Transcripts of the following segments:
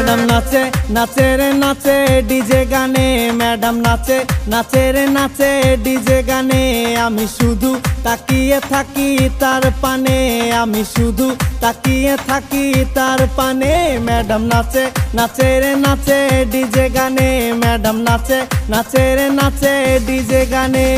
Madam নাচে নাচে রে নাচে ডিজে গানে, ম্যাডাম নাচে নাচে রে নাচে ডিজে গানে। আমি শুধু তাকিয়ে থাকি তার পানে, আমি শুধু তাকিয়ে থাকি তার পানে। ম্যাডাম নাচে নাচে রে নাচে ডিজে গানে, ম্যাডাম নাচে নাচে রে নাচে ডিজে গানে।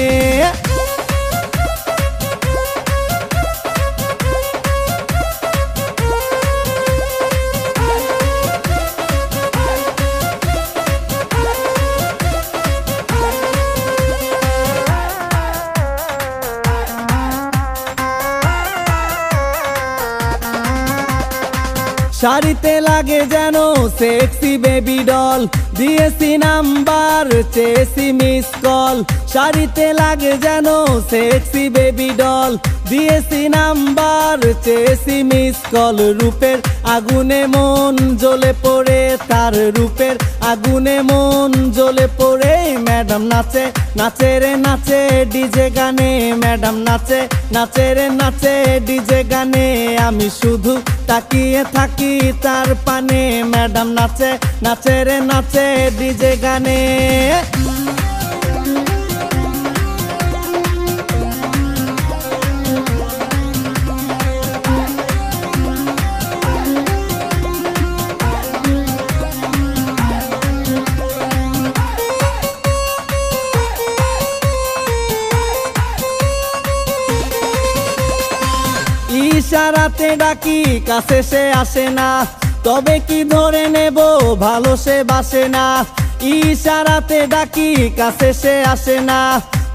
শাড়িতে লাগে যেন সেক্সি বেবি ডল, দিয়েছি নাম্বার চেয়েছি মিস কল। শাড়িতে লাগে যেন সেক্সি বেবি ডল, দিয়েছি নাম্বার চেয়েছি মিস কল। রূপের আগুনে মন জ্বলে পড়ে, তার রূপের আগুনে মন জ্বলে পড়ে। ম্যাডাম নাচে নাচে রে নাচে ডিজে গানে, ম্যাডাম নাচে নাচে রে নাচে ডিজে গানে। আমি শুধু তাকিয়ে থাকি তার পানে, ম্যাডাম নাচে নাচে রে নাচে ডিজে গানে। ইশারাতে ডাকি কাছে সে আসে না, তবে কি ধরে নেব ভালো সে বাসে না। ইশারাতে ডাকি কাছে সে আসে না,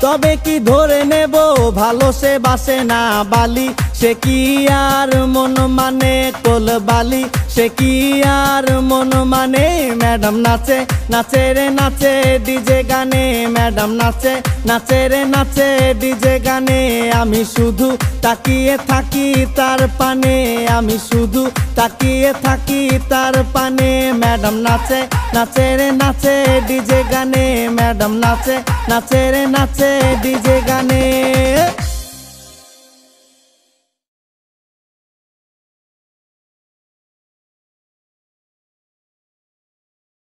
তবে কি ধরে নেব ভালো সে বাসে না। বালি সে কি আর মন মানে, কোল বালি সে কি আর মন মানে। ম্যাডাম নাচে নাচে রে নাচে ডিজে গানে, ম্যাডাম নাচে নাচে রে নাচে ডিজে গানে। আমি শুধু তাকিয়ে থাকি তার পানে, আমি শুধু তাকিয়ে থাকি তার পানে। ম্যাডাম নাচে নাচে রে নাচে ডিজে গানে, ম্যাডাম নাচে নাচে রে নাচে ডিজে গানে।